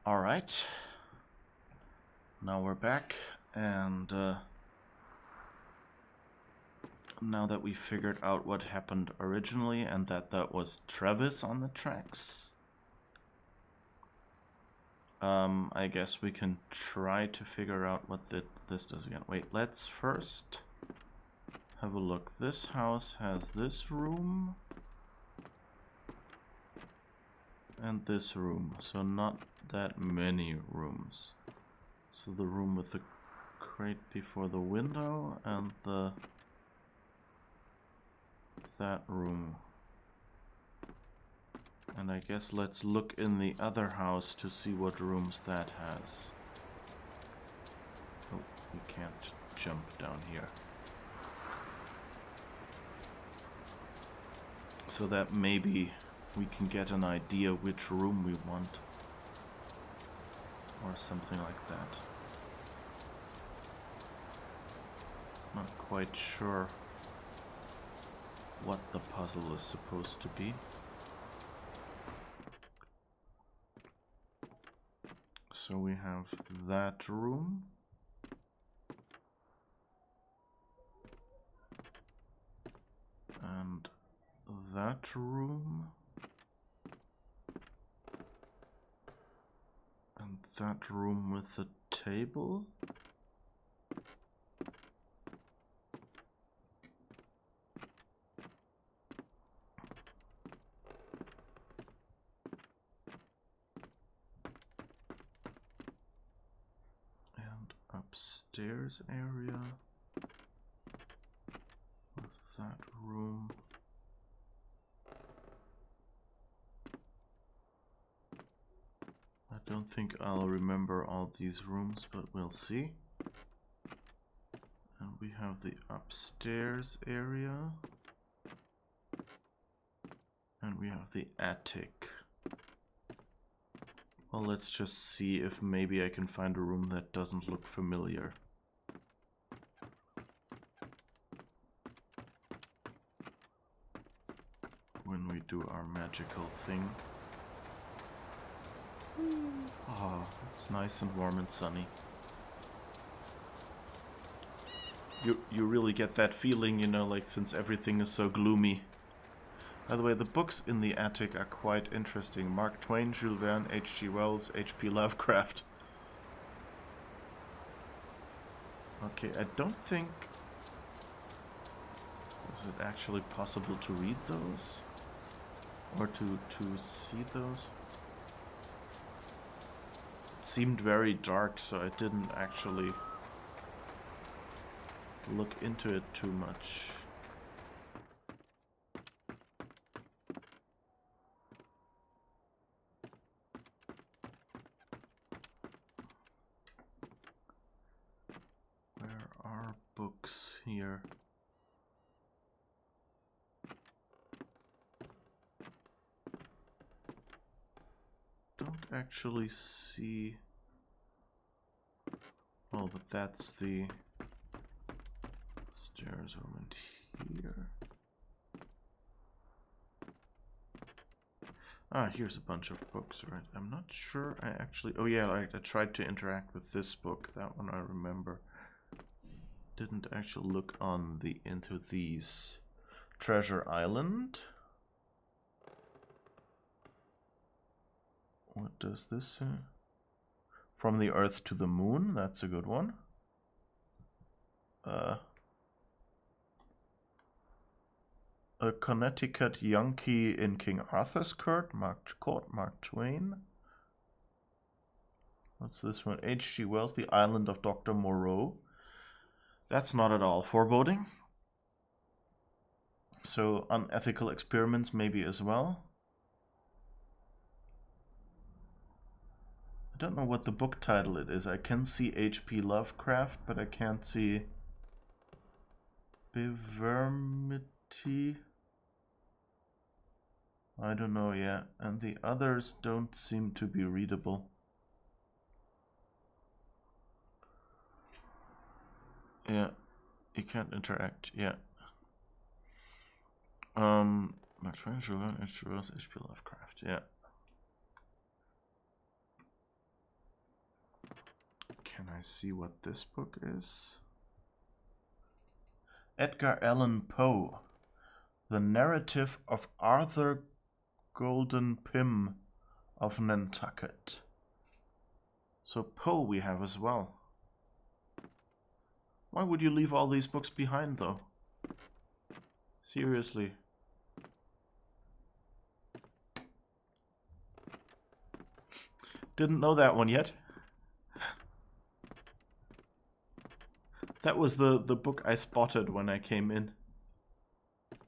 All right. Now we're back, and now that we figured out what happened originally and that was Travis on the tracks, I guess we can try to figure out what this does again. Wait, let's first have a look. This house has this room and this room, so not that many rooms. So the room with the crate before the window and that room. And I guess let's look in the other house to see what rooms that has. Oh, we can't jump down here. So that maybe we can get an idea which room we want. Or something like that. Not quite sure what the puzzle is supposed to be. So we have that room. And that room. And that room with the table. And upstairs area with that room. I don't think I'll remember all these rooms, but we'll see. And we have the upstairs area. And we have the attic. Well, let's just see if maybe I can find a room that doesn't look familiar. When we do our magical thing. Oh, it's nice and warm and sunny. You really get that feeling, you know, like since everything is so gloomy. By the way, the books in the attic are quite interesting. Mark Twain, Jules Verne, H.G. Wells, H.P. Lovecraft. Okay, I don't think... Is it actually possible to read those? Or to see those? It seemed very dark, so I didn't actually look into it too much. Where are books here? Don't actually see... Oh, but that's the stairs room here. Ah, here's a bunch of books, right? I'm not sure I actually... Oh yeah, I tried to interact with this book. That one I remember. Didn't actually look on into these. Treasure Island. What does this say? From the Earth to the Moon. That's a good one. A Connecticut Yankee in King Arthur's Court, Mark Twain. What's this one? H.G. Wells, The Island of Dr. Moreau. That's not at all foreboding. So unethical experiments maybe as well. I don't know what the book title it is. I can see H.P. Lovecraft, but I can't see Bevermity. I don't know yet. And the others don't seem to be readable. Yeah, you can't interact. Yeah. Mark Twain, Jules Verne, H.P. Lovecraft. Yeah. Can I see what this book is? Edgar Allan Poe. The Narrative of Arthur Golden Pym of Nantucket. So Poe we have as well. Why would you leave all these books behind though? Seriously. Didn't know that one yet. That was the book I spotted when I came in.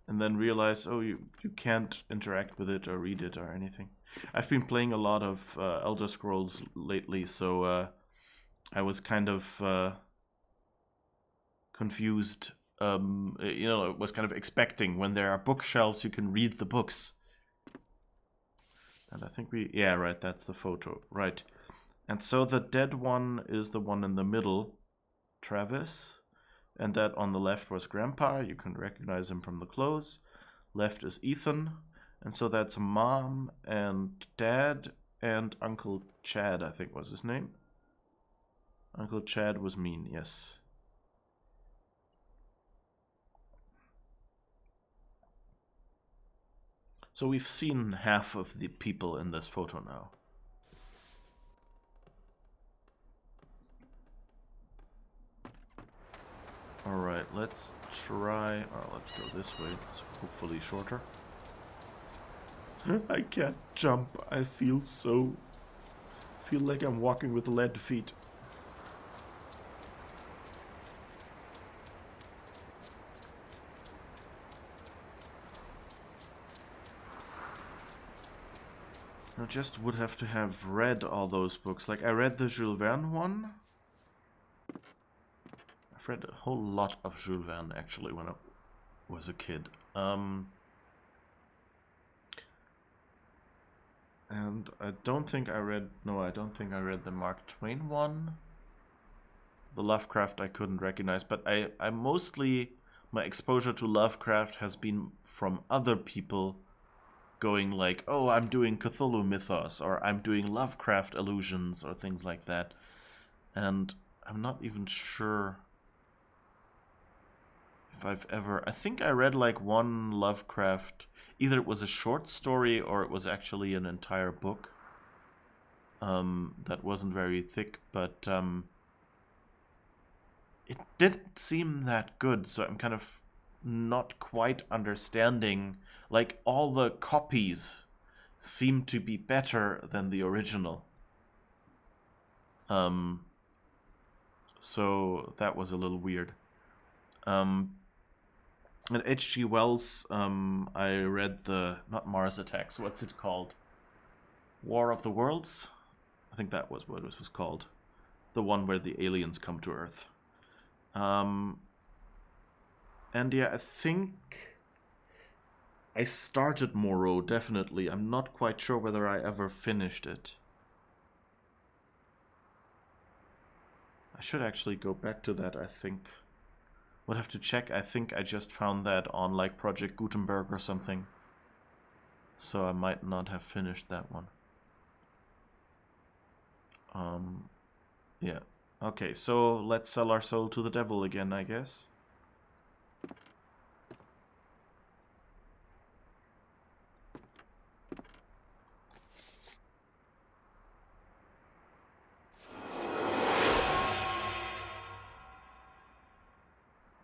And then realized, oh, you can't interact with it or read it or anything. I've been playing a lot of Elder Scrolls lately, so I was kind of confused. You know, I was kind of expecting when there are bookshelves you can read the books. And I think yeah, right, that's the photo, right. And so the dead one is the one in the middle, Travis. And that on the left was Grandpa. You can recognize him from the clothes. Left is Ethan. And so that's Mom and Dad and Uncle Chad, I think was his name. Uncle Chad was mean, yes. So we've seen half of the people in this photo now. Alright, let's try... Oh, let's go this way. It's hopefully shorter. I can't jump. I feel like I'm walking with lead feet. I just would have to have read all those books. Like, I read the Jules Verne one. I've read a whole lot of Jules Verne, actually, when I was a kid. And I don't think I read... No, I don't think I read the Mark Twain one. The Lovecraft I couldn't recognize, but I mostly... My exposure to Lovecraft has been from other people going like, oh, I'm doing Cthulhu mythos, or I'm doing Lovecraft allusions, or things like that. And I'm not even sure if I've ever... I think I read like one Lovecraft... Either it was a short story or it was actually an entire book. That wasn't very thick, but it didn't seem that good, so I'm kind of not quite understanding. Like, all the copies seem to be better than the original. So that was a little weird. And H.G. Wells, I read not Mars Attacks, what's it called? War of the Worlds? I think that was what it was called. The one where the aliens come to Earth. And yeah, I think I started Moreau, definitely. I'm not quite sure whether I ever finished it. I should actually go back to that, I think. Would have to check. I think I just found that on like Project Gutenberg or something. So I might not have finished that one. Yeah. Okay, so let's sell our soul to the devil again, I guess.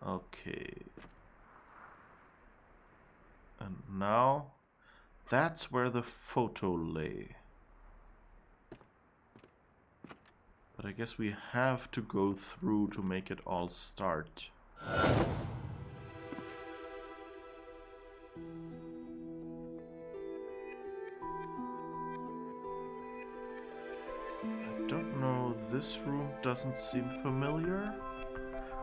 Okay. And now, that's where the photo lay. But I guess we have to go through to make it all start. I don't know, this room doesn't seem familiar.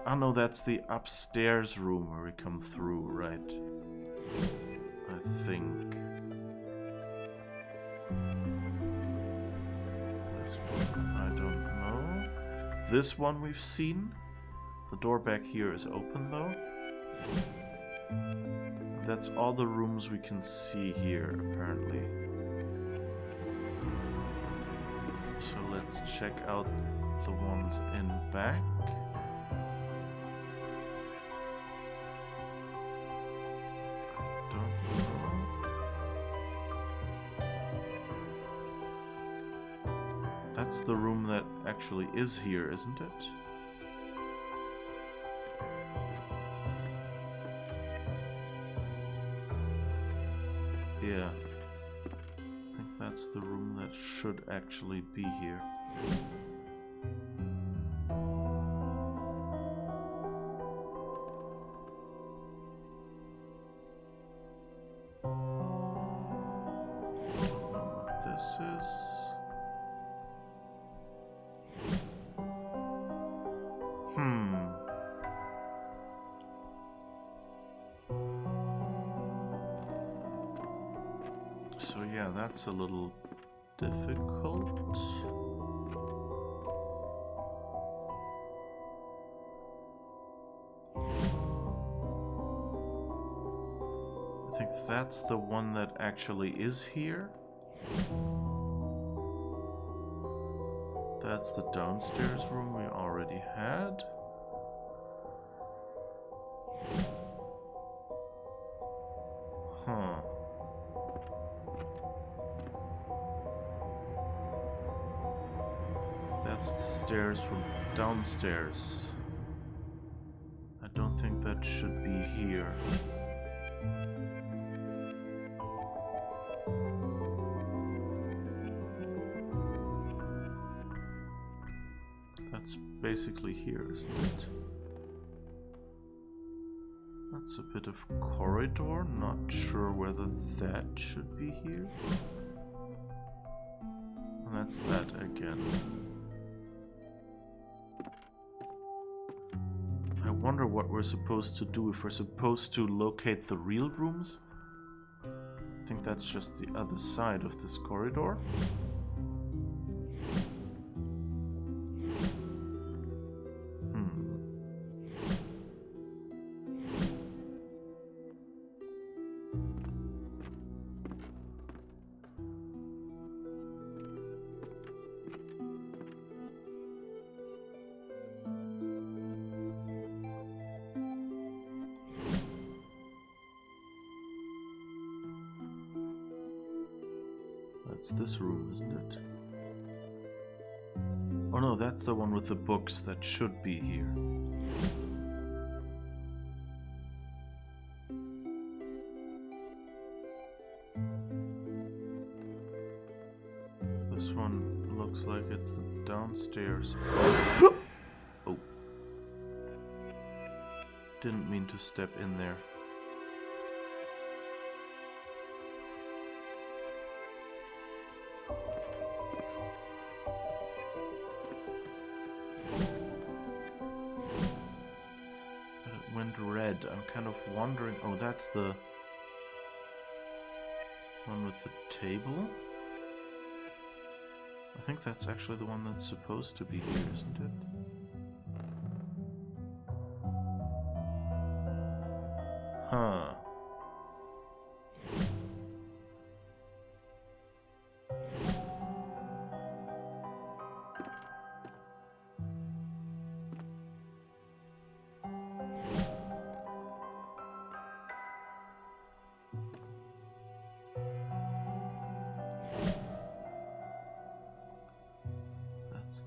Oh no, that's the upstairs room where we come through, right? I think. This one, I don't know. This one we've seen. The door back here is open though. That's all the rooms we can see here, apparently. So let's check out the ones in back. Don't know. That's the room that actually is here, isn't it? Yeah. I think that's the room that should actually be here. Don't know what this is. So yeah, that's a little difficult. I think that's the one that actually is here. That's the downstairs room we already had. Huh. That's the stairs from downstairs. I don't think that should be here. That's basically here, isn't it? That's a bit of corridor, not sure whether that should be here. And that's that again. I wonder what we're supposed to do, if we're supposed to locate the real rooms. I think that's just the other side of this corridor. That's this room, isn't it? Oh no, that's the one with the books that should be here. This one looks like it's the downstairs. Oh. Didn't mean to step in there. Red. I'm kind of wondering. Oh, that's the one with the table. I think that's actually the one that's supposed to be here, isn't it? Huh.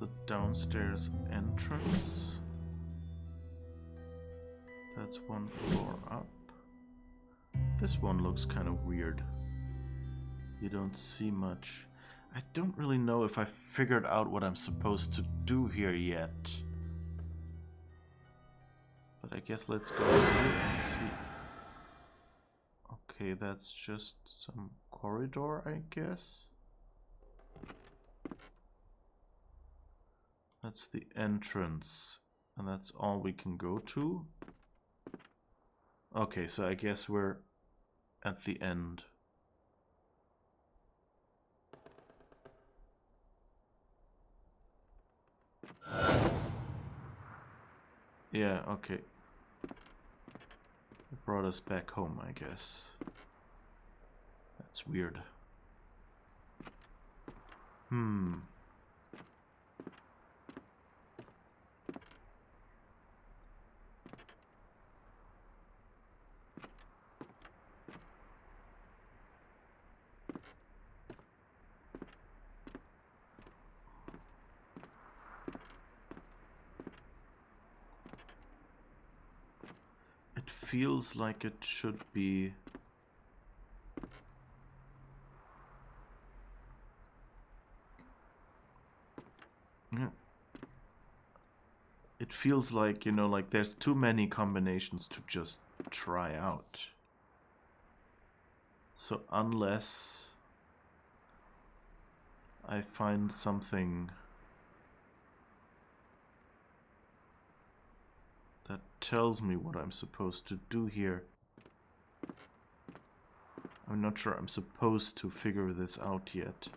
The downstairs entrance. That's one floor up. This one looks kind of weird. You don't see much. I don't really know if I figured out what I'm supposed to do here yet. But I guess let's go here and see. Okay, that's just some corridor, I guess. That's the entrance, and that's all we can go to. Okay, so I guess we're at the end. Yeah, okay. It brought us back home, I guess. That's weird. feels like it should be... Yeah. It feels like, you know, like there's too many combinations to just try out. So unless I find something that tells me what I'm supposed to do here, I'm not sure I'm supposed to figure this out yet.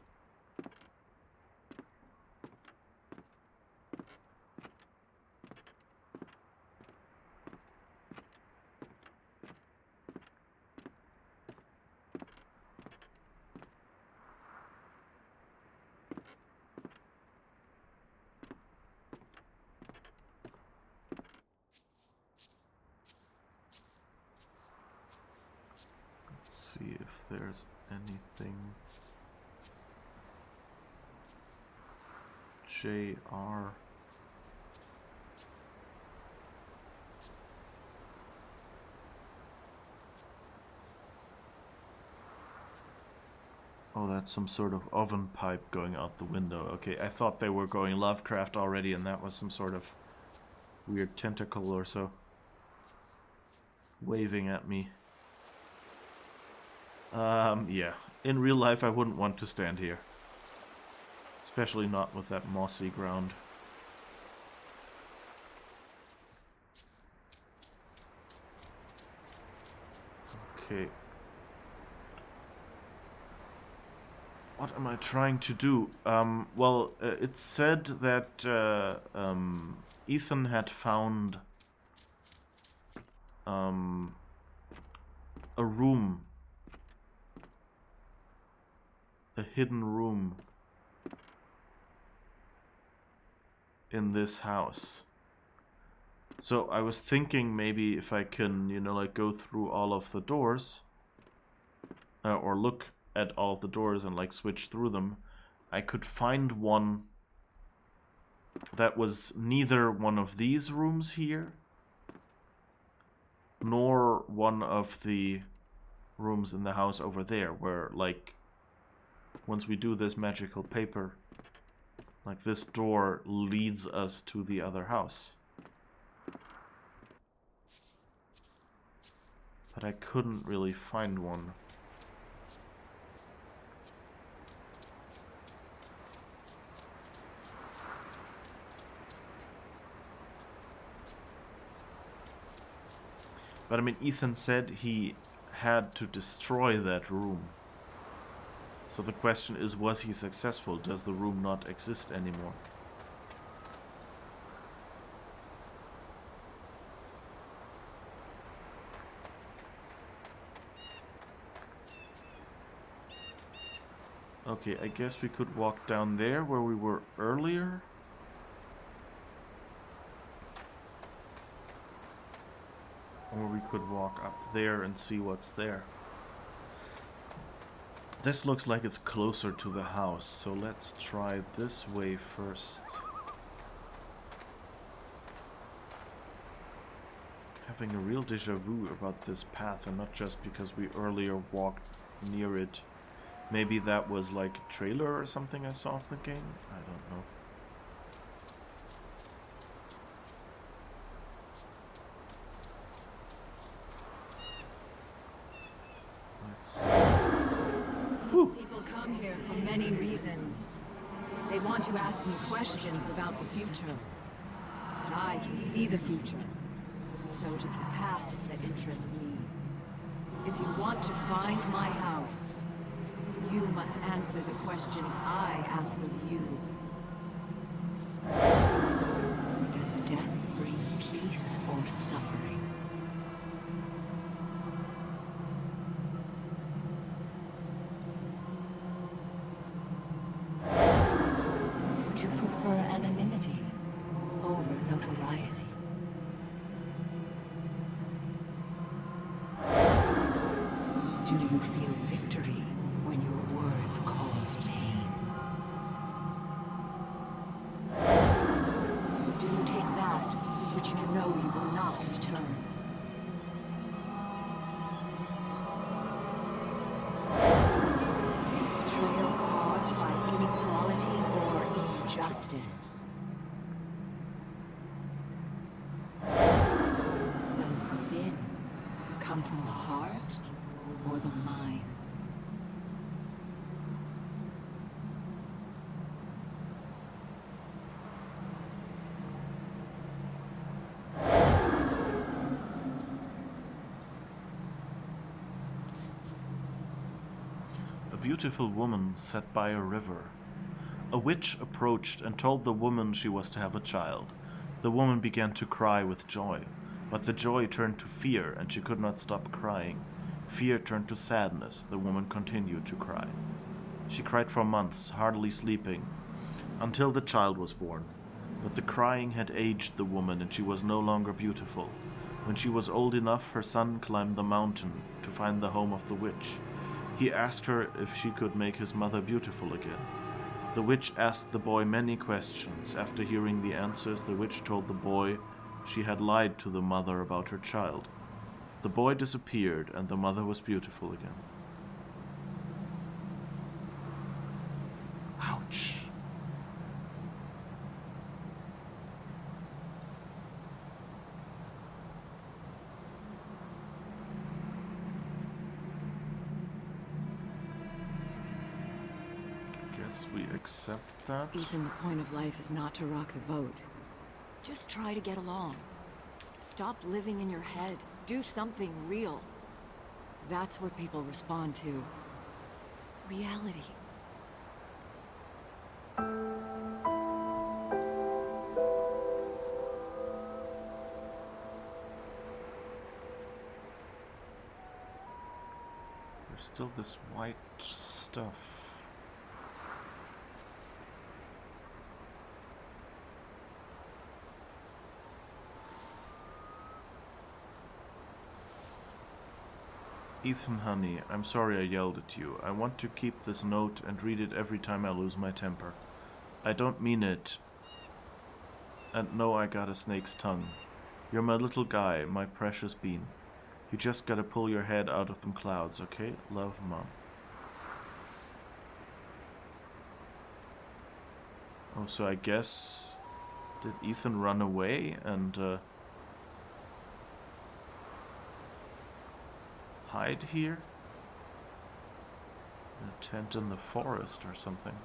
See if there's anything. JR. Oh, that's some sort of oven pipe going out the window. Okay, I thought they were going Lovecraft already, and that was some sort of weird tentacle or so waving at me. Yeah. In real life, I wouldn't want to stand here. Especially not with that mossy ground. Okay. What am I trying to do? Well, it said that Ethan had found a room. A hidden room in this house. So I was thinking maybe if I can, you know, like go through all of the doors, or look at all of the doors and like switch through them, I could find one that was neither one of these rooms here, nor one of the rooms in the house over there, where like once we do this magical paper, like this door leads us to the other house. But I couldn't really find one. But I mean, Ethan said he had to destroy that room. So the question is, was he successful? Does the room not exist anymore? Okay, I guess we could walk down there where we were earlier. Or we could walk up there and see what's there. This looks like it's closer to the house, so let's try this way first. Having a real déjà vu about this path, and not just because we earlier walked near it. Maybe that was like a trailer or something I saw in the game? I don't know. Let's see. Woo. People come here for many reasons. They want to ask me questions about the future. But I can see the future. So it is the past that interests me. If you want to find my house, you must answer the questions I ask of you. Does death bring peace or suffering? Would you prefer anonymity over notoriety? Do you feel victory when your words cause pain? Do you take that which you know you will not return? this. Does sin come from the heart or the mind? A beautiful woman sat by a river. A witch approached and told the woman she was to have a child. The woman began to cry with joy, but the joy turned to fear and she could not stop crying. Fear turned to sadness. The woman continued to cry. She cried for months, hardly sleeping, until the child was born. But the crying had aged the woman and she was no longer beautiful. When she was old enough, her son climbed the mountain to find the home of the witch. He asked her if she could make his mother beautiful again. The witch asked the boy many questions. After hearing the answers, the witch told the boy she had lied to the mother about her child. The boy disappeared, and the mother was beautiful again. Ouch. Guess we accept that. Ethan, the point of life is not to rock the boat. Just try to get along. Stop living in your head. Do something real. That's what people respond to. Reality. There's still this white stuff. Ethan, honey, I'm sorry I yelled at you. I want to keep this note and read it every time I lose my temper. I don't mean it. And no, I got a snake's tongue. You're my little guy, my precious bean. You just gotta pull your head out of them clouds, okay? Love, Mom. Oh, so I guess... Did Ethan run away and, hide here? In a tent in the forest or something.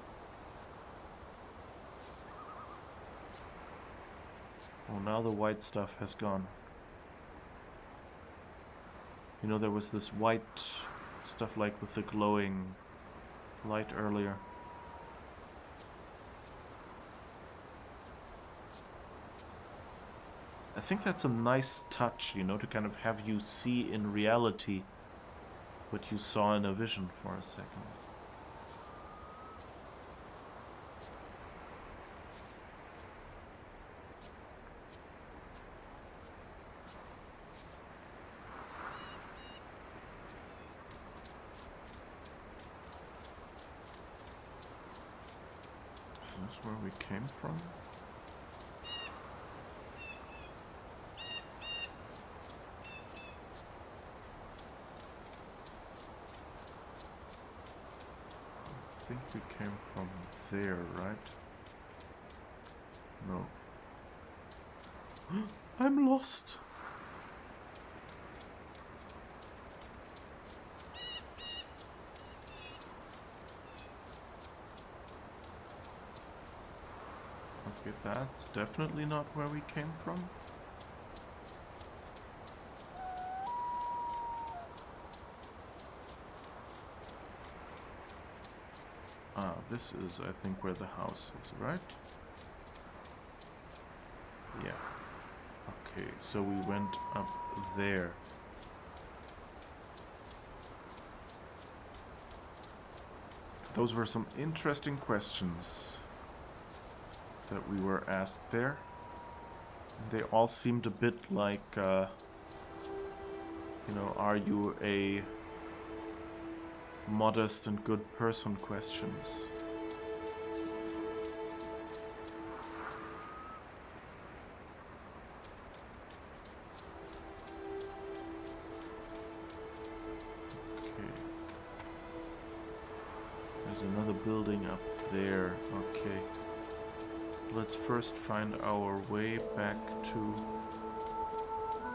Oh, now the white stuff has gone. You know, there was this white stuff like with the glowing light earlier. I think that's a nice touch, you know, to kind of have you see in reality what you saw in a vision for a second. Is this where we came from? I think we came from there, right? No. I'm lost. Okay, that's definitely not where we came from. Ah, this is, I think, where the house is, right? Yeah. Okay, so we went up there. Those were some interesting questions that we were asked there. They all seemed a bit like, you know, are you a modest and good person questions. Okay. There's another building up there. Okay. let's first find our way back to...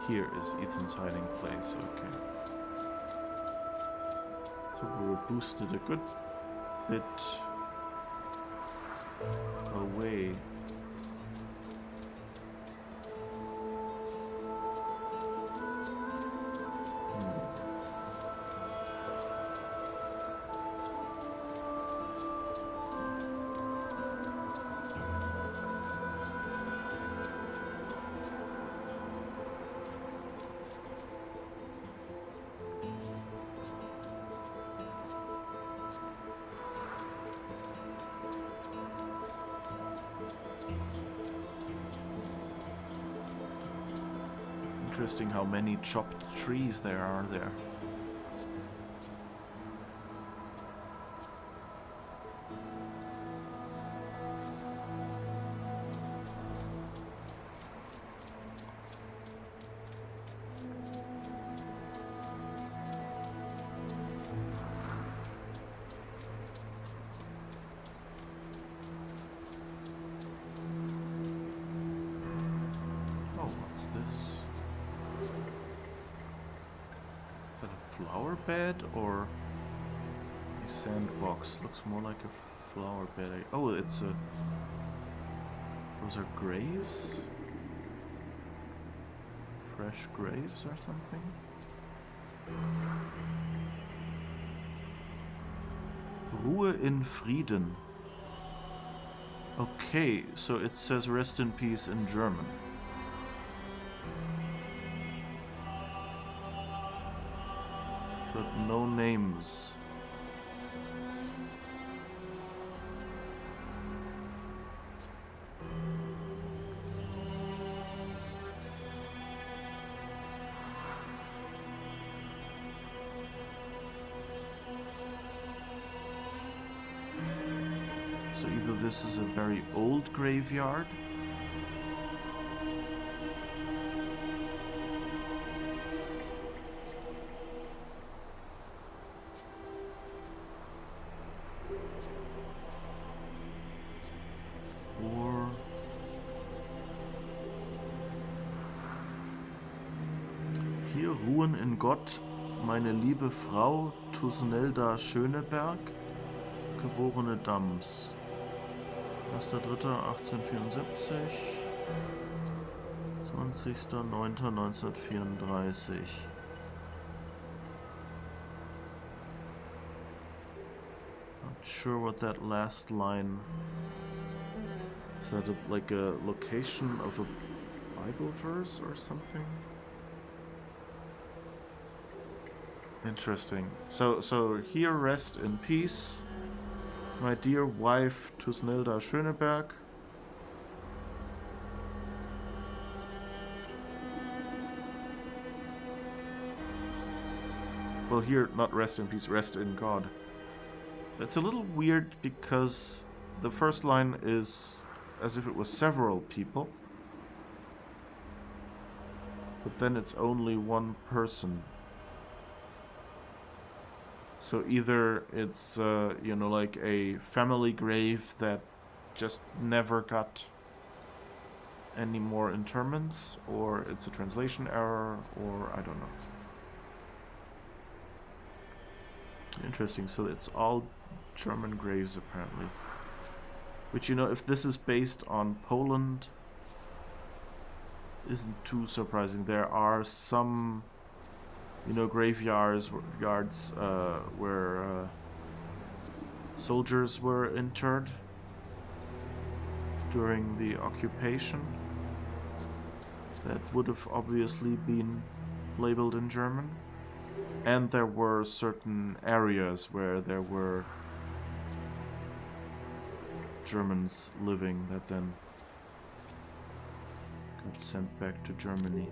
Here is Ethan's hiding place, okay. So we were boosted a good bit away. Interesting how many chopped trees there are there. Oh, what's this? Flower bed or a sandbox? Looks more like a flower bed. Oh, it's a... Those are graves? Fresh graves or something? Ruhe in Frieden. Okay, so it says rest in peace in German. But no names. So either this is a very old graveyard, or hier ruhen in Gott meine liebe Frau Tusnelda Schöneberg, geborene Dams. 1.3.1874, 20.09.1934. Not sure what that last line is. That like a location of a Bible verse or something? Interesting. So here rest in peace, my dear wife Tusnelda Schöneberg. Well, here, not rest in peace, rest in God. It's a little weird because the first line is as if it was several people, but then it's only one person. So either it's, you know, like a family grave that just never got any more interments, or it's a translation error, or I don't know. Interesting, so it's all German graves apparently. Which, you know, if this is based on Poland, isn't too surprising. There are some, you know, graveyards where soldiers were interred during the occupation. That would have obviously been labeled in German. And there were certain areas where there were Germans living that then got sent back to Germany.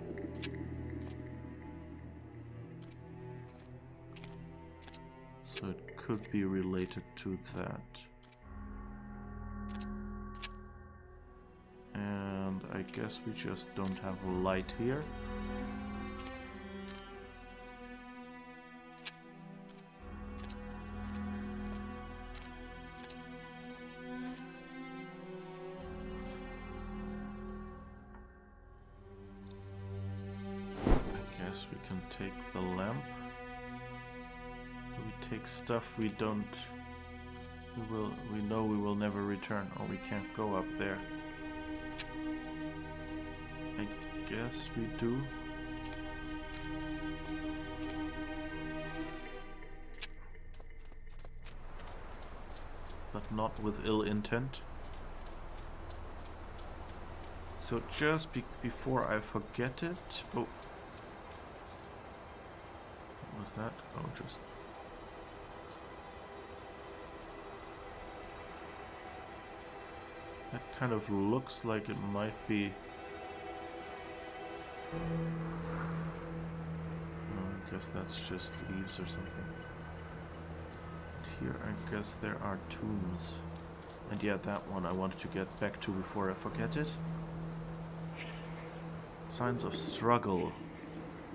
So it could be related to that. And I guess we just don't have light here. guess we can take the lamp. Do we take stuff we don't... We know we will never return. Oh, we can't go up there. I guess we do. But not with ill intent. So just before I forget it... Oh. What was that? Oh, just... That kind of looks like it might be... Oh, I guess that's just leaves or something. Here I guess there are tombs. And yeah, that one I wanted to get back to before I forget it. Signs of struggle.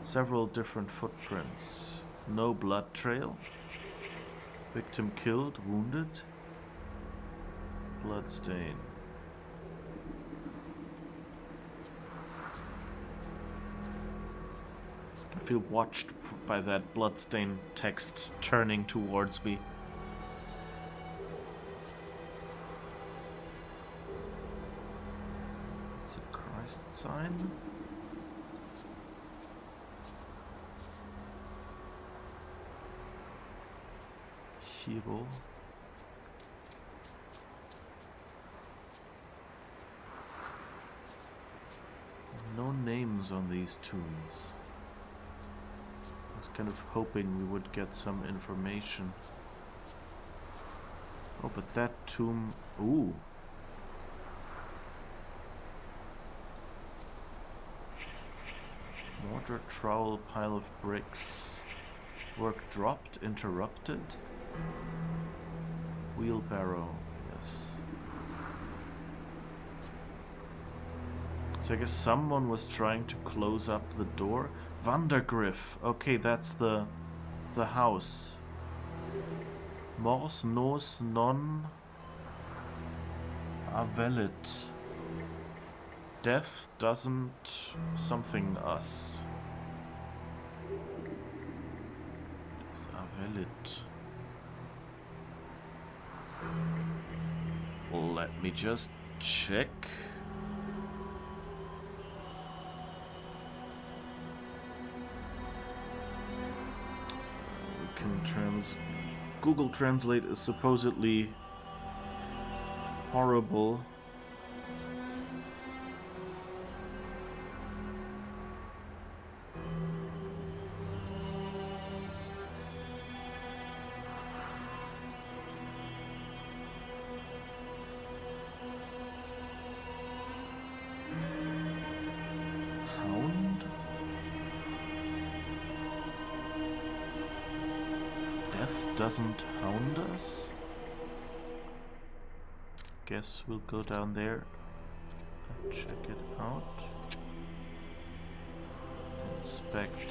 Several different footprints. No blood trail. Victim killed, wounded. Bloodstain. I feel watched by that bloodstain text turning towards me. It's a Christ sign. Hero. No names on these tombs. I was kind of hoping we would get some information. Oh, but that tomb... Ooh. Mortar, trowel, pile of bricks. Work dropped, interrupted. Wheelbarrow, yes. So I guess someone was trying to close up the door. Vandergriff. Okay, that's the house. Mors nos non avelit. Death doesn't something us. It's avelit. Let me just check. Google Translate is supposedly horrible. Hound? Death doesn't hound us? Guess we'll go down there and check it out. Inspect.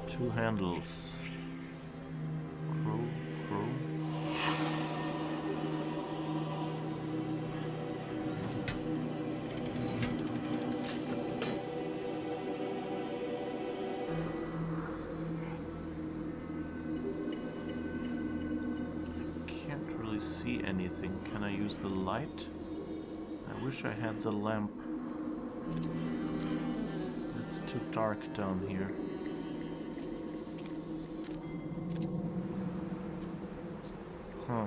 2 handles. Crow, crow. See anything. Can I use the light? I wish I had the lamp. It's too dark down here. Huh.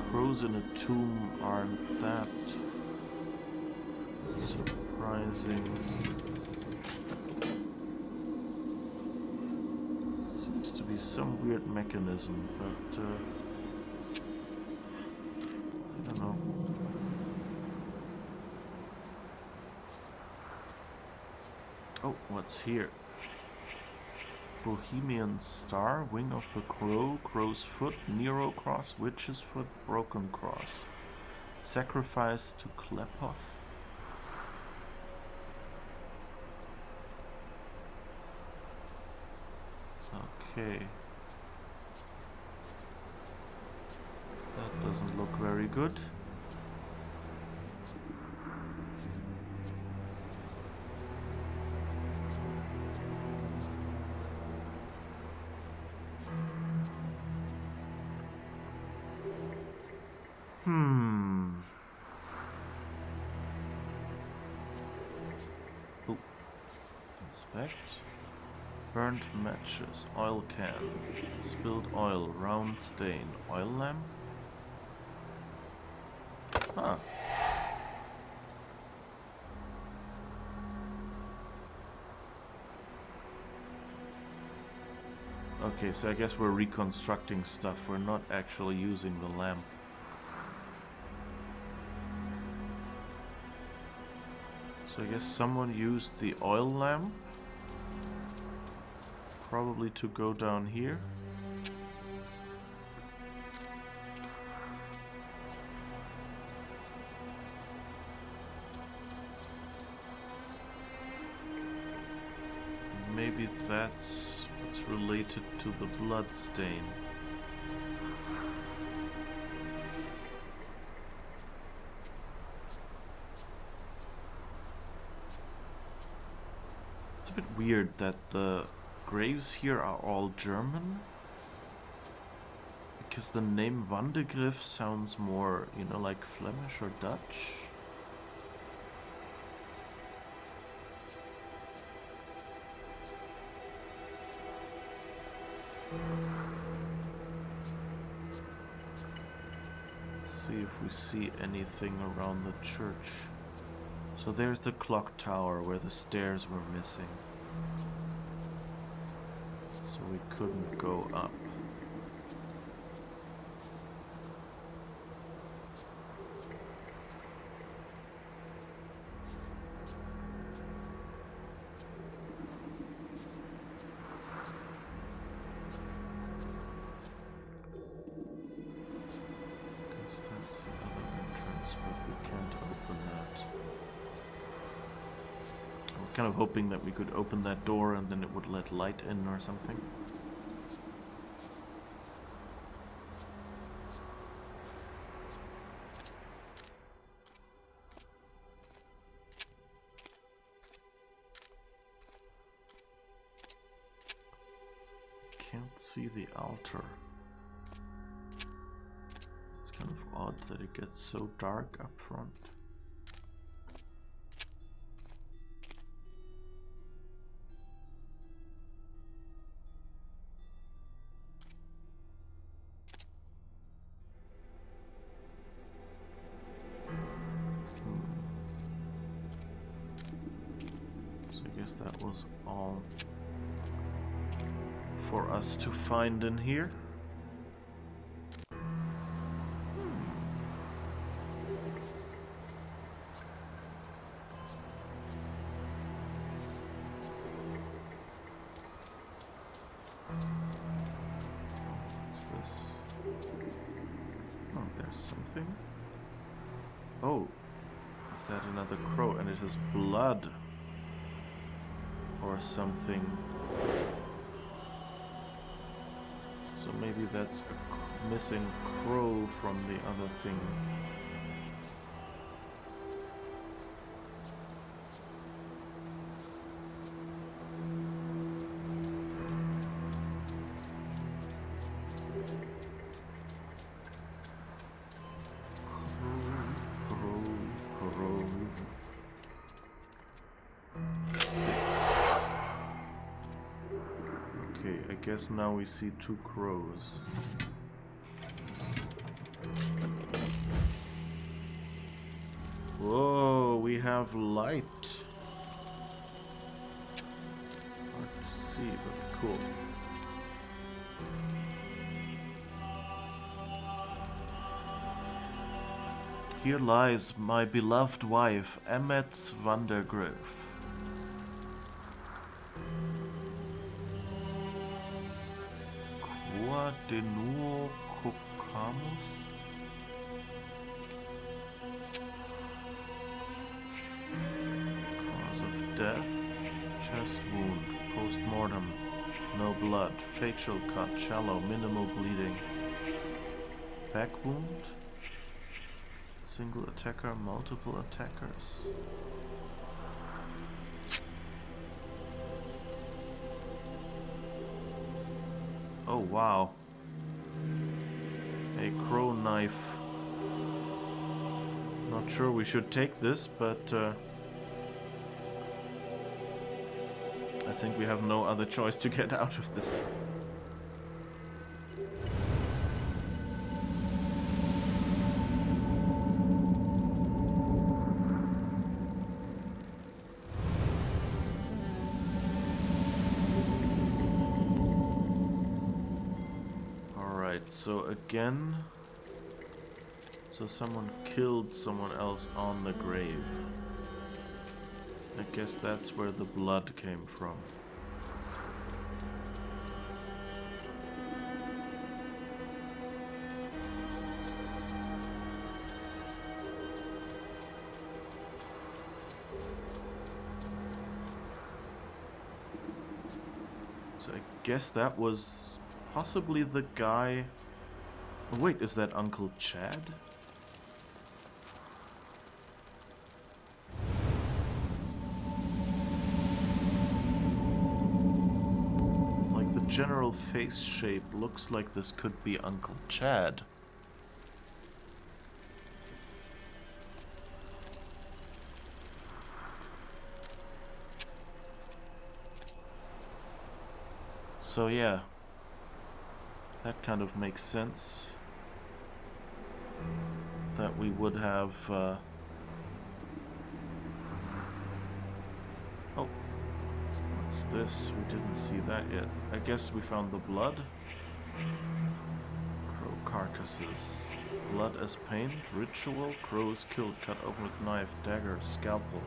Crows in a tomb aren't that surprising. Seems to be some weird mechanism, but I don't know. Oh, what's here? Bohemian Star, Wing of the Crow, Crow's Foot, Nero Cross, Witch's Foot, Broken Cross. Sacrifice to Klepoth. Okay. That doesn't look very good. Oh. Inspect. Burnt matches, oil can, spilled oil, round stain, oil lamp? Huh. Okay, so I guess we're reconstructing stuff. We're not actually using the lamp. So I guess someone used the oil lamp. Probably to go down here. Maybe that's what's related to the blood stain. It's a bit weird that the graves here are all German. Because the name Vandegrift sounds more, you know, like Flemish or Dutch. See if we see anything around the church. So there's the clock tower where the stairs were missing. So we couldn't go up. Kind of hoping that we could open that door and then it would let light in or something. Can't see the altar. It's kind of odd that it gets so dark up front. That was all for us to find in here. What's this? Oh, there's something. Oh, is that another crow? And it has blood. Or something. So maybe that's a missing crow from the other thing. Crow. I guess now we see two crows. Whoa, we have light. Hard to see, but cool. Here lies my beloved wife, Emmets Vandergriff. De nuo cocamus. Cause of death, chest wound, post-mortem, no blood, facial cut, shallow, minimal bleeding. Back wound. Single attacker, multiple attackers. Oh wow. A crow knife. Not sure we should take this, but I think we have no other choice to get out of this. Alright, so again... So someone killed someone else on the grave. I guess that's where the blood came from. So I guess that was possibly the guy... Oh, wait, is that Uncle Chad? General face shape looks like this could be Uncle Chad. So yeah, that kind of makes sense. That we would have oh, what's this? We didn't see that yet. I guess we found the blood. Crow carcasses. Blood as paint. Ritual. Crows killed. Cut open with knife. Dagger. Scalpel.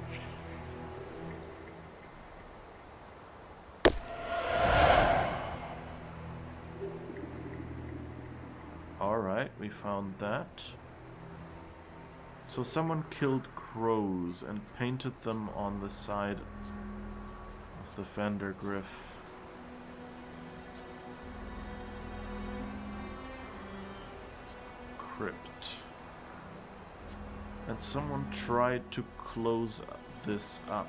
Alright, we found that. So someone killed crows and painted them on the side of the fender griff. Crypt. And someone tried to close this up.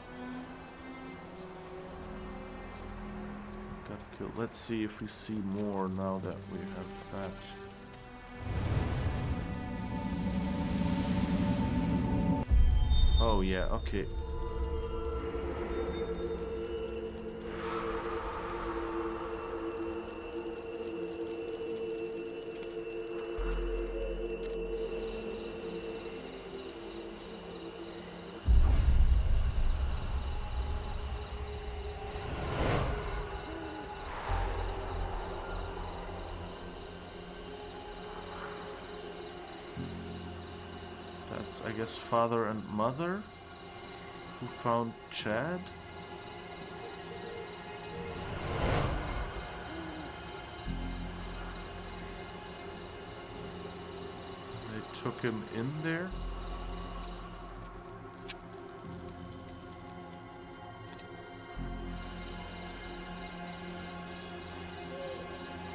Got killed. Let's see if we see more now that we have that. Oh yeah, okay. That's, I guess, father and mother who found Chad. They took him in there.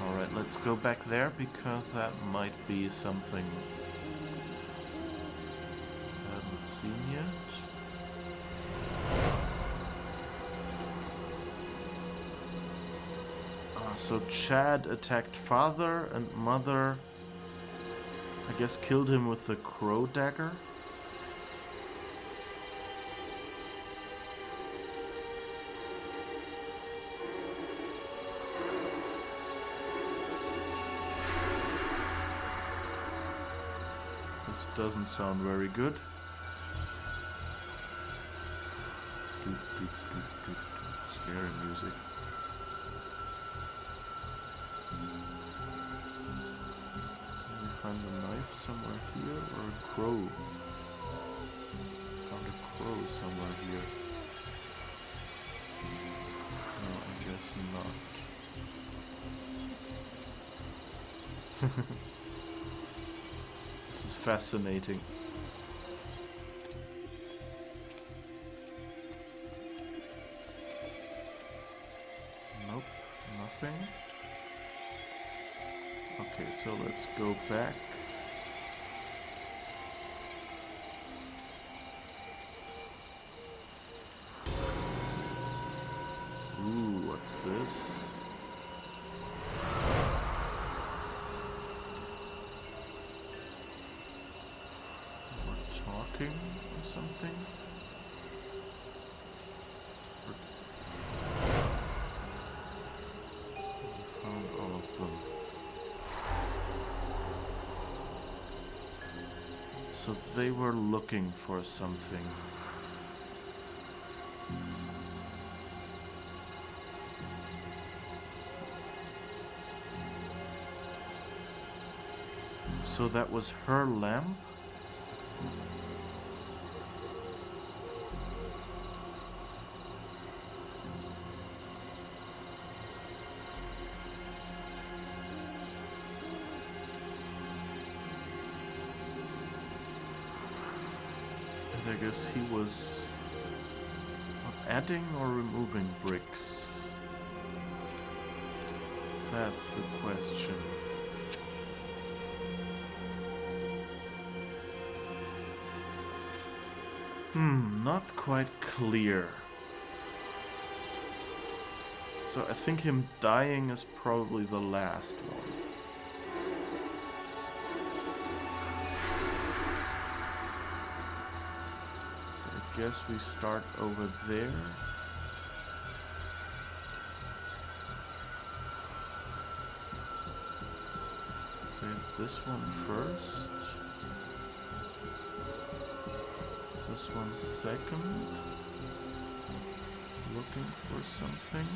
Alright, let's go back there because that might be something I haven't seen yet. So Chad attacked father and mother, I guess killed him with the crow dagger. This doesn't sound very good. Scary music. Find a knife somewhere here, or a crow? Found a crow somewhere here. No, I guess not. This is fascinating. Nope, nothing. go back. Ooh, what's this? We're talking or something? Found all of them. So they were looking for something. So that was her lamp? And I guess he was adding or removing bricks. That's the question. Not quite clear. So I think him dying is probably the last one. So I guess we start over there. Save this one first. This one second. Looking for something.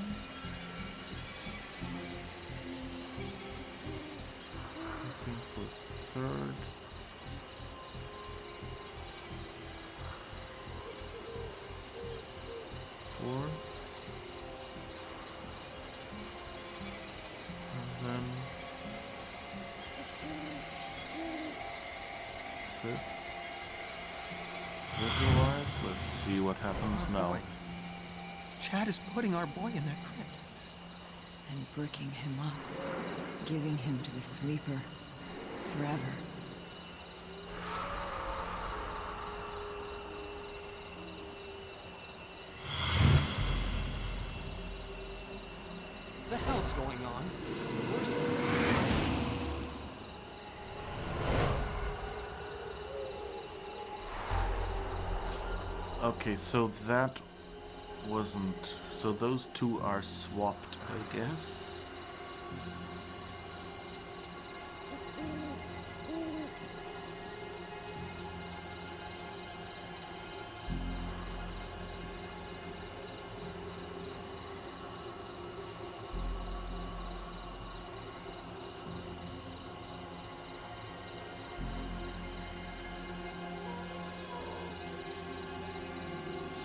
Looking for third. Fourth. And then fifth. Visualize. Let's see what happens now. Boy. Chad is putting our boy in that crypt. And bricking him up, giving him to the sleeper forever. The hell's going on? Where's Okay, so that wasn't... So those two are swapped, I guess.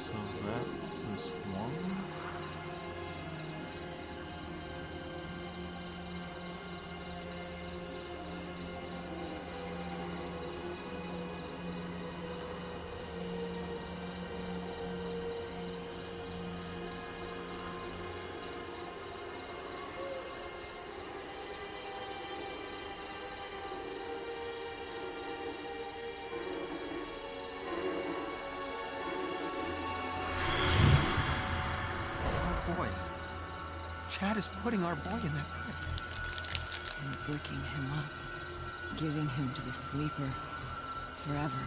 So that is one. our boy? Chad is putting our boy in that crypt. And bricking him up, giving him to the sleeper forever.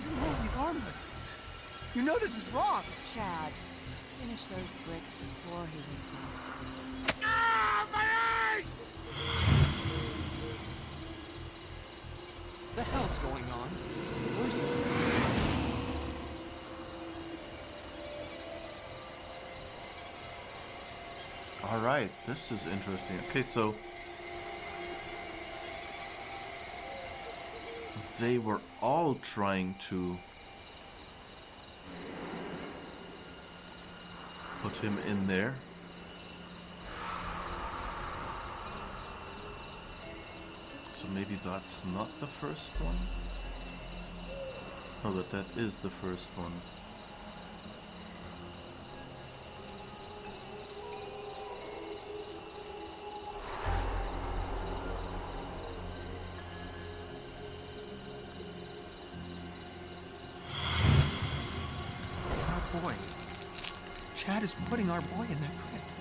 You know he's harmless. You know this is wrong. Chad, finish those bricks before he wakes up. Ah, my eye! The hell's going on? Where's he? Alright, this is interesting. Okay, so... they were all trying to... put him in there. So maybe that's not the first one? Oh, that is the first one. Chad is putting our boy in that crypt.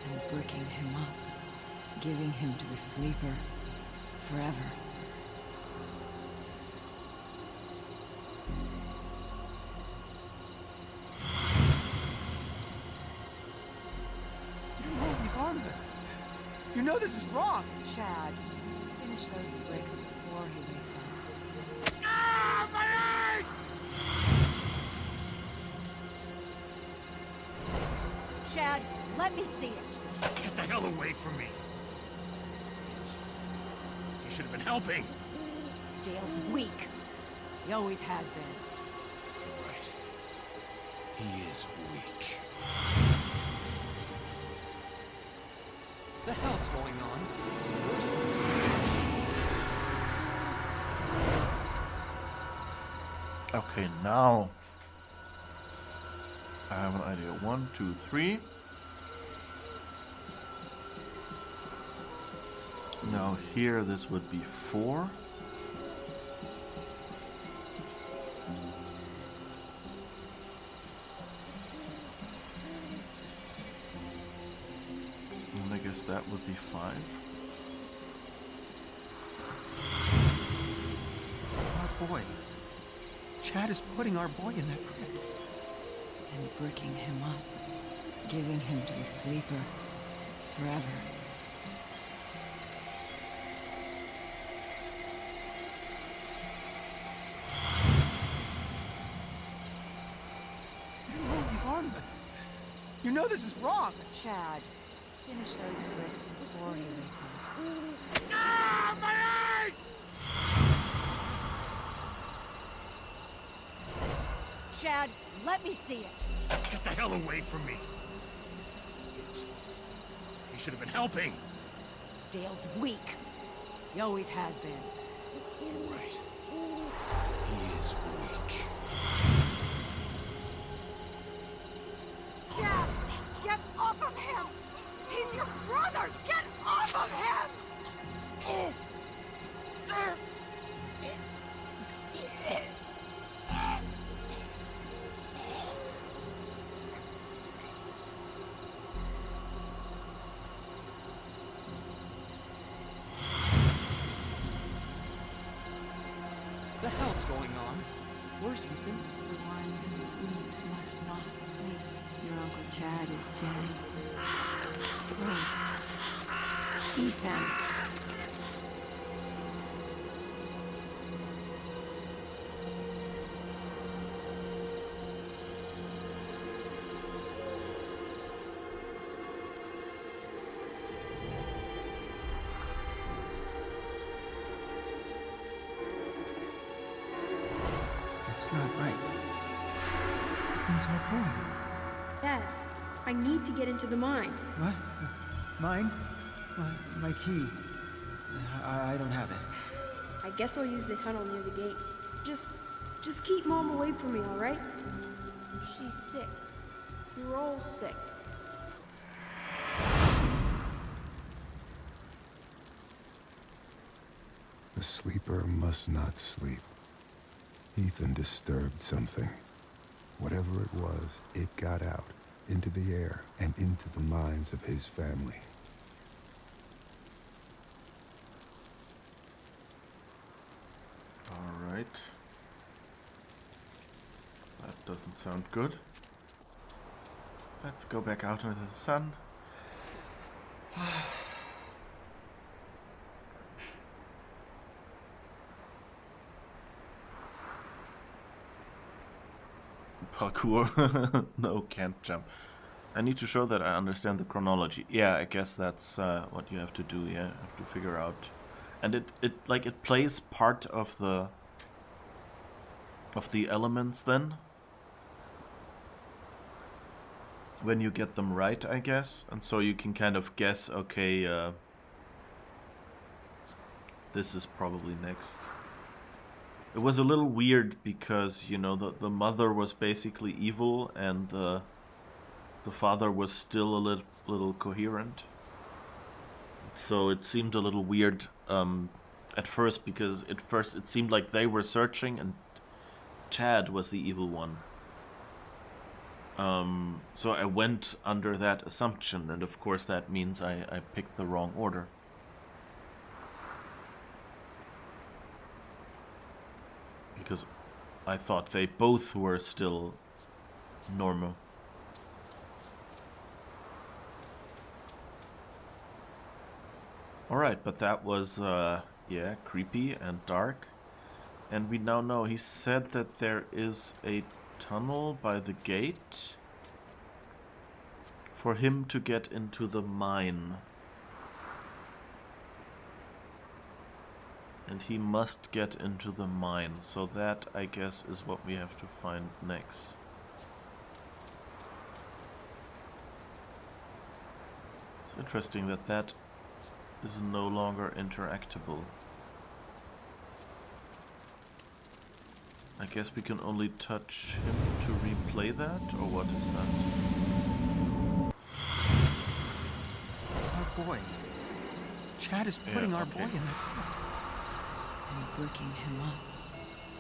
And bricking him up. Giving him to the sleeper. Forever. You know he's harmless. You know this is wrong. Chad, finish those bricks before he wakes up. Ah, my leg! Chad, let me see it. Get the hell away from me! This is Dale's fault. He should have been helping! Dale's weak. He always has been. You're right. He is weak. The hell's going on? Where's Okay, now I have an idea. 1, 2, 3. Now here this would be 4. And I guess that would be 5. our boy? Chad is putting our boy in that crypt. And bricking him up. Giving him to the sleeper. Forever. You know he's harmless. You know this is wrong. Chad, finish those bricks before he wakes up. Ah, my leg! Chad, let me see it. Get the hell away from me! This is Dale's fault. He should have been helping! Dale's weak. He always has been. You're right. He is weak. Chad, get off of him! He's your brother! Get off of him! The hell's going on? Where's Ethan? The one who sleeps must not sleep. Your Uncle Chad is dead. Rose. Ethan. That's not right. Ethan's our boy. Dad, I need to get into the mine. What? Mine? My key. I don't have it. I guess I'll use the tunnel near the gate. Just keep Mom away from me, all right? She's sick. We're all sick. The sleeper must not sleep. Ethan disturbed something. Whatever it was, it got out, into the air, and into the minds of his family. Alright. That doesn't sound good. Let's go back out into the sun. Parkour. No, can't jump. I need to show that I understand the chronology. Yeah, I guess that's what you have to do. Yeah, you have to figure out, and it plays part of the elements then when you get them right, I guess, and so you can kind of guess. Okay, this is probably next. It was a little weird because, you know, the mother was basically evil and the father was still a little coherent. So it seemed a little weird at first, because at first it seemed like they were searching and Chad was the evil one. So I went under that assumption, and of course that means I picked the wrong order. Because I thought they both were still normal. Alright, but that was, yeah, creepy and dark. And we now know, he said that there is a tunnel by the gate for him to get into the mine. And he must get into the mine, so that, I guess, is what we have to find next. It's interesting that that is no longer interactable. I guess we can only touch him to replay that, or what is that? Our boy. Chad is putting our boy in the... And bricking him up,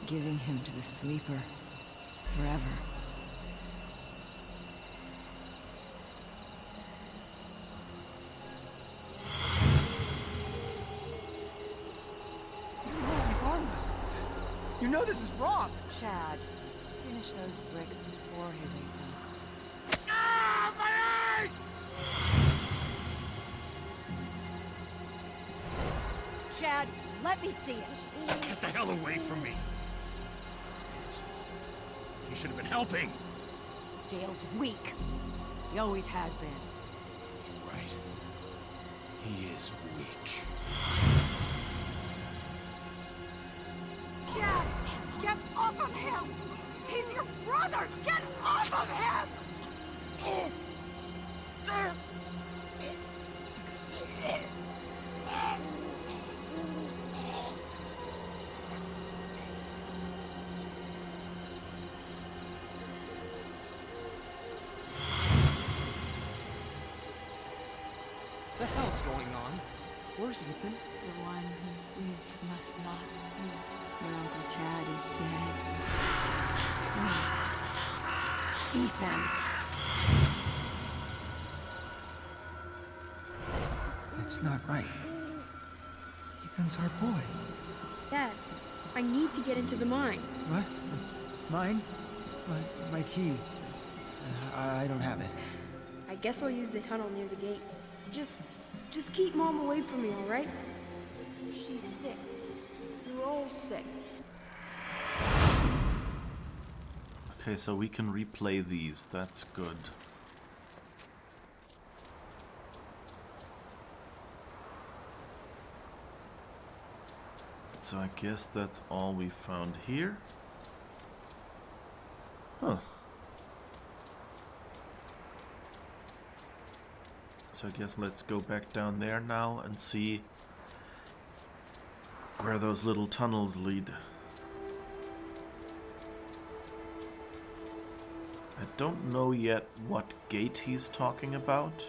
giving him to the sleeper forever. You know he's harmless. You know this is wrong. Chad, finish those bricks before he wakes up. Ah, my eye! Chad, let me see it. Get the hell away from me. This is Dale's fault. He should have been helping. Dale's weak. He always has been. Right. He is weak. Chad, get off of him! He's your brother! Get off of him! The hell's going on? Where's Ethan? The one who sleeps must not sleep. Your Uncle Chad is dead. Where's Ethan? That's not right. Ethan's our boy. Dad, I need to get into the mine. What? Mine? My key. I don't have it. I guess I'll use the tunnel near the gate. Just keep Mom away from me, all right? She's sick. We're all sick. Okay, so we can replay these. That's good. So I guess that's all we found here. Huh. So I guess let's go back down there now and see where those little tunnels lead. I don't know yet what gate he's talking about.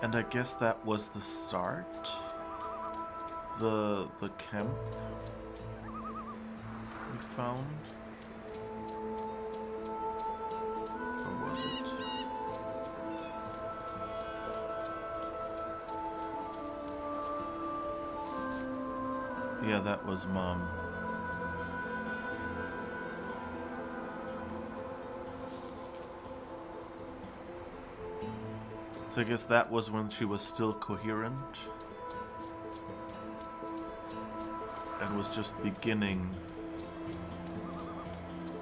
And I guess that was the start. The camp we found. Or was it? Yeah, that was Mom. So I guess that was when she was still coherent. And was just beginning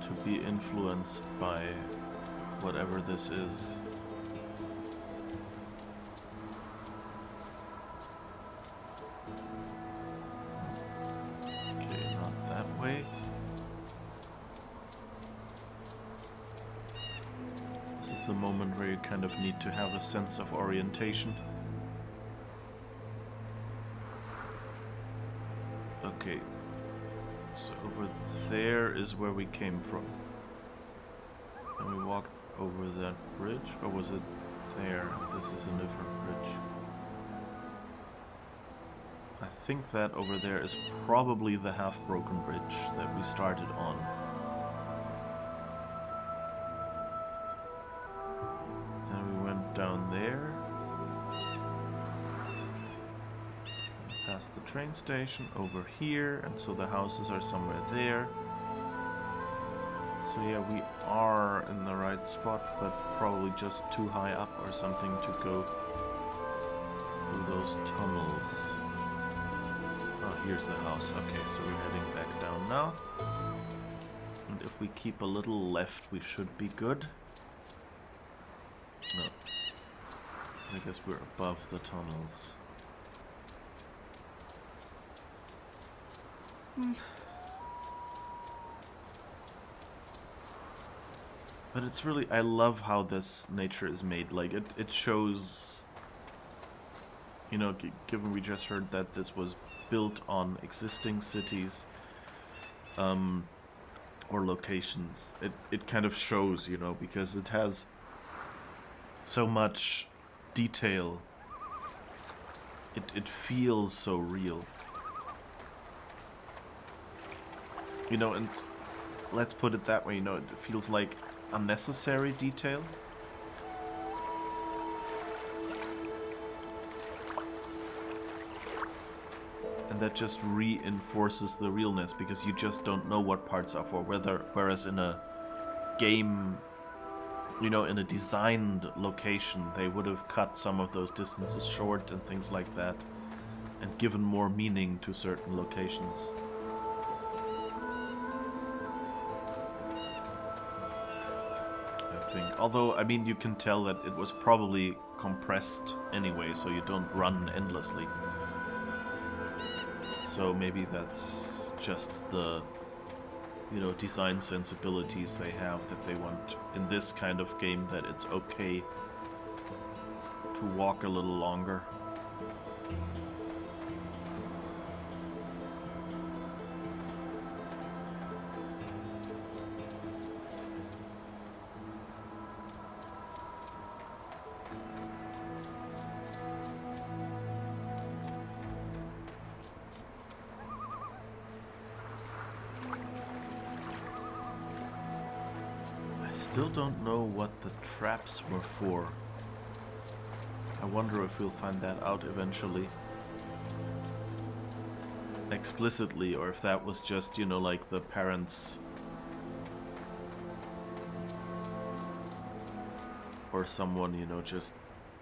to be influenced by whatever this is. Okay, not that way. This is the moment where you kind of need to have a sense of orientation. Okay, so over there is where we came from. And we walked over that bridge, or was it there? This is a different bridge. I think that over there is probably the half-broken bridge that we started on. Then we went down there. Past the train station, over here, and so the houses are somewhere there. So yeah, we are in the right spot, but probably just too high up or something to go through those tunnels. Oh, here's the house. Okay, so we're heading back down now. And if we keep a little left, we should be good. No. I guess we're above the tunnels. But it's really, I love how this nature is made. Like, it shows, you know, given we just heard that this was built on existing cities, or locations, it kind of shows, you know, because it has so much detail. It feels so real. You know, and let's put it that way, you know, it feels like unnecessary detail. And that just reinforces the realness, because you just don't know what parts are for, whereas in a game, you know, in a designed location, they would have cut some of those distances short and things like that, and given more meaning to certain locations. I think. Although, I mean, you can tell that it was probably compressed anyway, so you don't run endlessly. So maybe that's just the, you know, design sensibilities they have, that they want in this kind of game that it's okay to walk a little longer. Still don't know what the traps were for. I wonder if we'll find that out eventually. Explicitly, or if that was just, you know, like the parents or someone, you know, just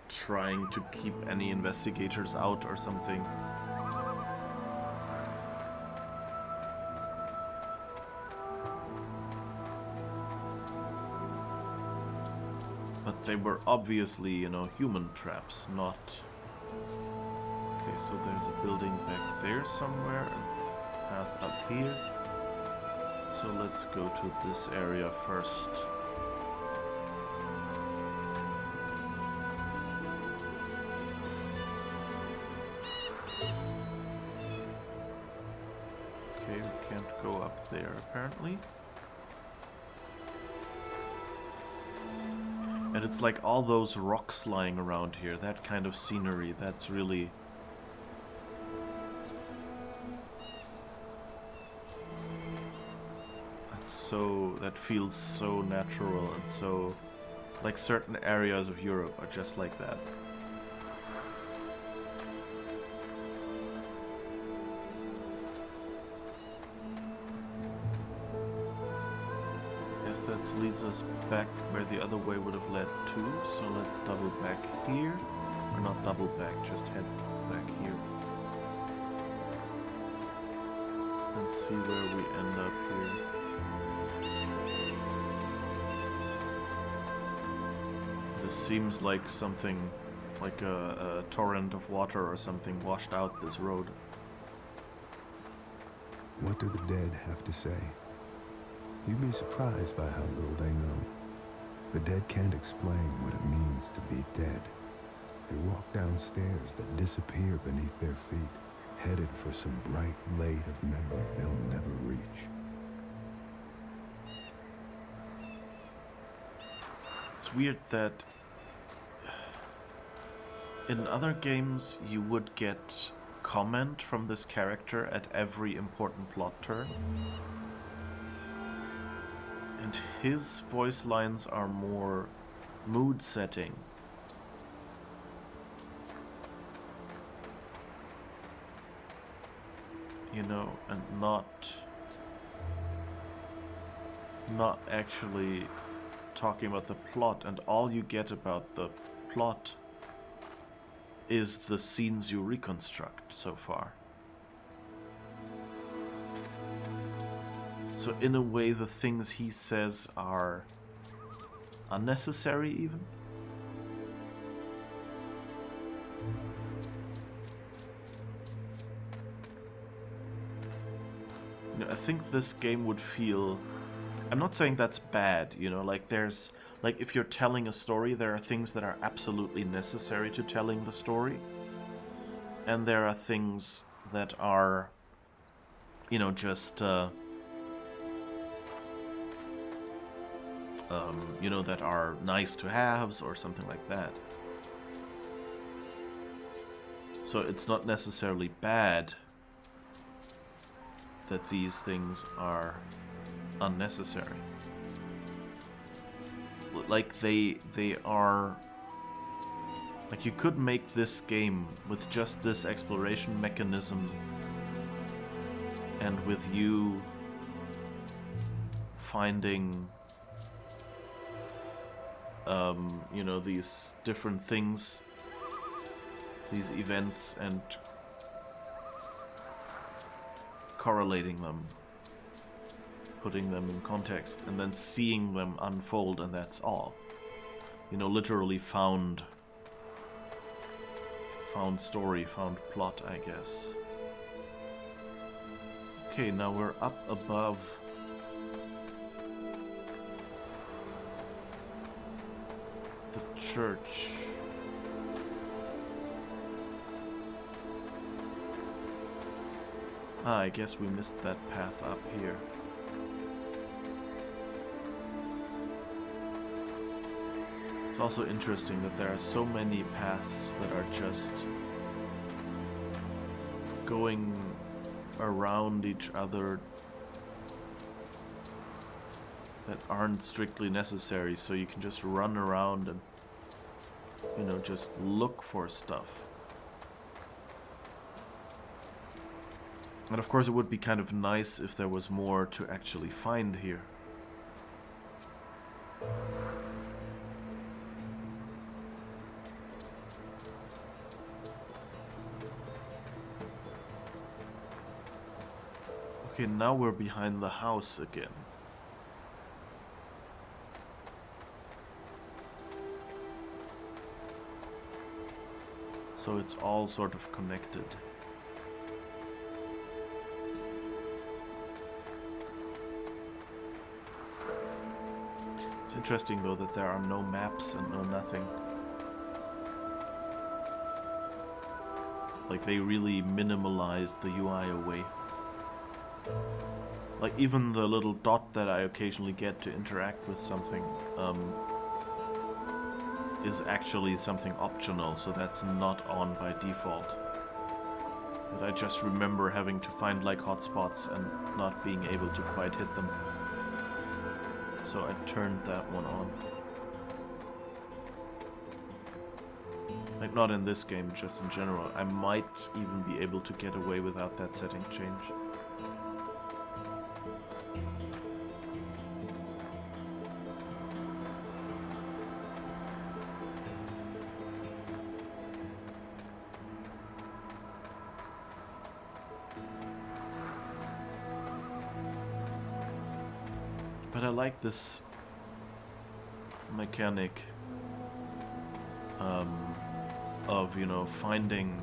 trying to keep any investigators out or something. But they were obviously, you know, human traps, not... Okay, so there's a building back there somewhere, and path up here. So let's go to this area first. Okay, we can't go up there apparently. And it's like all those rocks lying around here, that kind of scenery, that's really... that feels so natural, and so... like certain areas of Europe are just like that. That leads us back where the other way would have led to, so let's double back here. Or not double back, just head back here. And see where we end up here. This seems like something, like a torrent of water or something washed out this road. What do the dead have to say? You'd be surprised by how little they know. The dead can't explain what it means to be dead. They walk down stairs that disappear beneath their feet, headed for some bright blade of memory they'll never reach. It's weird that in other games you would get comment from this character at every important plot turn. And his voice lines are more mood setting. You know, and not actually talking about the plot, and all you get about the plot is the scenes you reconstruct so far. So in a way, the things he says are unnecessary even. You know, I think this game would feel... I'm not saying that's bad, you know, like there's... Like if you're telling a story, there are things that are absolutely necessary to telling the story. And there are things that are, you know, just... you know, that are nice to haves or something like that. So it's not necessarily bad that these things are unnecessary. Like they are... Like you could make this game with just this exploration mechanism and with you finding you know, these different things, these events, and correlating them, putting them in context, and then seeing them unfold, and that's all. You know, literally found story, found plot, I guess. Okay, now we're up above the church. Ah, I guess we missed that path up here. It's also interesting that there are so many paths that are just going around each other that aren't strictly necessary, so you can just run around and, you know, just look for stuff. And of course it would be kind of nice if there was more to actually find here. Okay, now we're behind the house again. So it's all sort of connected. It's interesting though that there are no maps and no nothing. Like they really minimalized the UI away. Like even the little dot that I occasionally get to interact with something is actually something optional, so that's not on by default. But I just remember having to find like hotspots and not being able to quite hit them. So I turned that one on. Like not in this game, just in general. I might even be able to get away without that setting change. But I like this mechanic of, you know, finding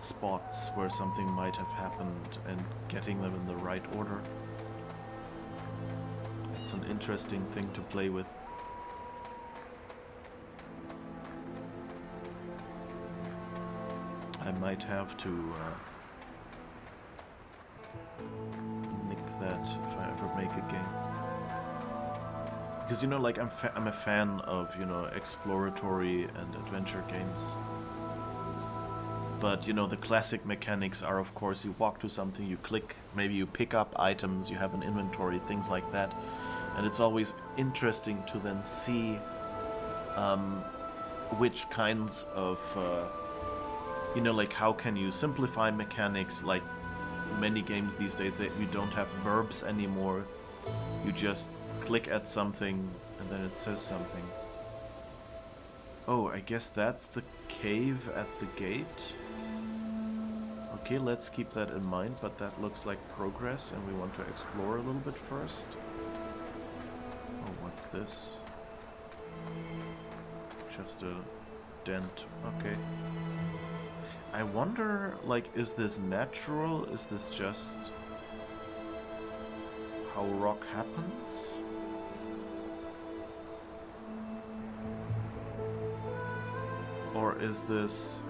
spots where something might have happened and getting them in the right order. It's an interesting thing to play with. I might have to nick that if I ever make a game. Because, you know, like, I'm a fan of, you know, exploratory and adventure games. But, you know, the classic mechanics are, of course, you walk to something, you click, maybe you pick up items, you have an inventory, things like that. And it's always interesting to then see which kinds of, you know, like how can you simplify mechanics, like many games these days that you don't have verbs anymore. You just click at something and then it says something. Oh, I guess that's the cave at the gate. Okay, let's keep that in mind, but that looks like progress and we want to explore a little bit first. Oh, what's this? Just a dent. Okay. I wonder, like, is this natural? Is this just how rock happens? Or is this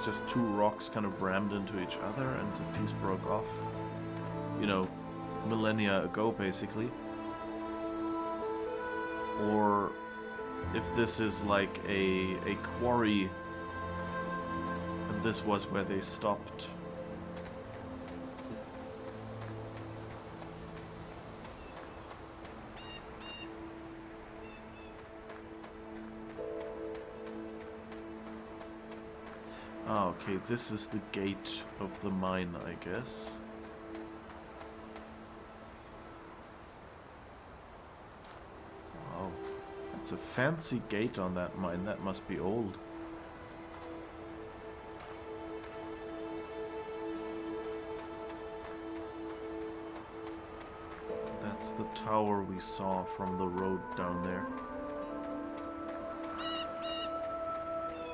just two rocks kind of rammed into each other and the piece broke off? You know, millennia ago, basically. Or if this is like a quarry and this was where they stopped. Ah, okay, this is the gate of the mine, I guess. Wow, that's a fancy gate on that mine. That must be old. That's the tower we saw from the road down there.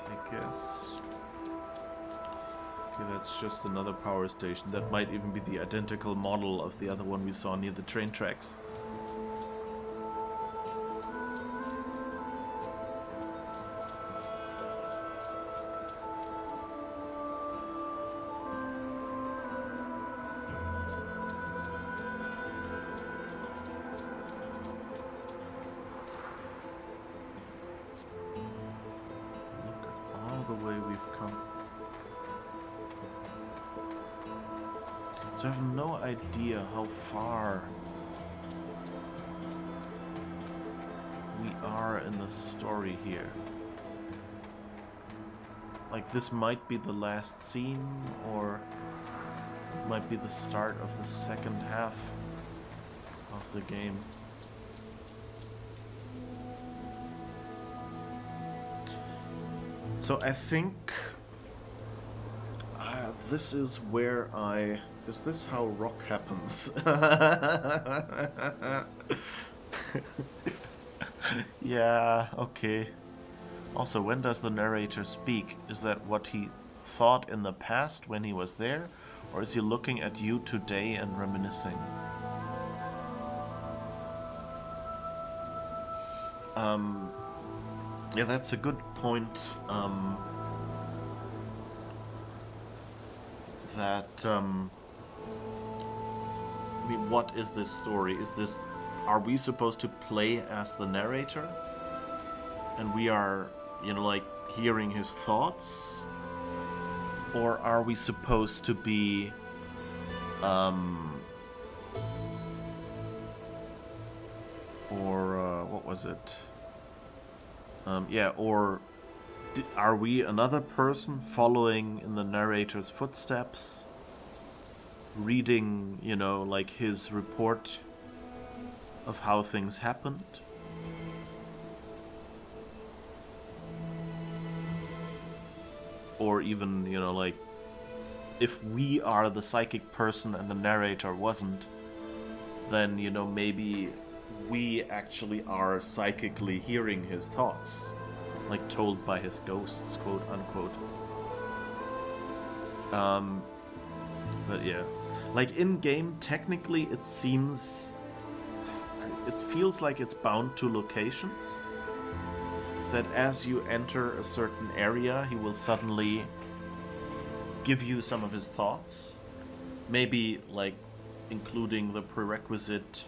I guess. Okay, that's just another power station. That might even be the identical model of the other one we saw near the train tracks. Look at all the way we've come. So I have no idea how far we are in the story here. Like, this might be the last scene, or it might be the start of the second half of the game. So I think this is where I... Is this how rock happens? Yeah, okay. Also, when does the narrator speak? Is that what he thought in the past when he was there? Or is he looking at you today and reminiscing? Yeah, that's a good point. I mean, what is this story? Are we supposed to play as the narrator? And we are, you know, like, hearing his thoughts? Or are we supposed to be, what was it? Yeah, or are we another person following in the narrator's footsteps? Reading, you know, like his report of how things happened? Or even, you know, like, if we are the psychic person and the narrator wasn't, then, you know, maybe we actually are psychically hearing his thoughts, like told by his ghosts, quote unquote. But yeah, like in game, technically it feels like it's bound to locations. That as you enter a certain area, he will suddenly give you some of his thoughts. Maybe, like, including the prerequisite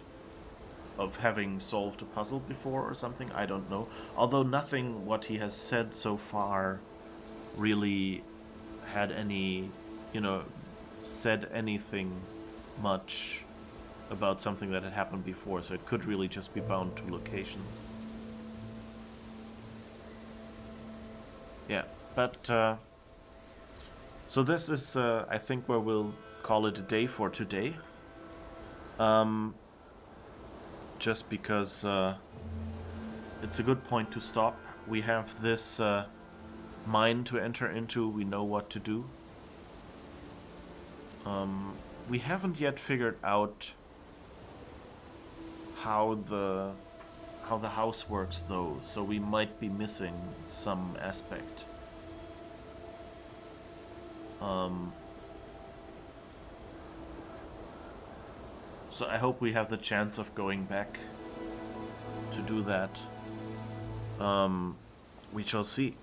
of having solved a puzzle before or something, I don't know. Although nothing what he has said so far really had any, you know, said anything much about something that had happened before, so it could really just be bound to locations. Yeah, but so this is I think where we'll call it a day for today. Just because it's a good point to stop. We have this mine to enter into, we know what to do. We haven't yet figured out how the house works though, so we might be missing some aspect. So I hope we have the chance of going back to do that. We shall see.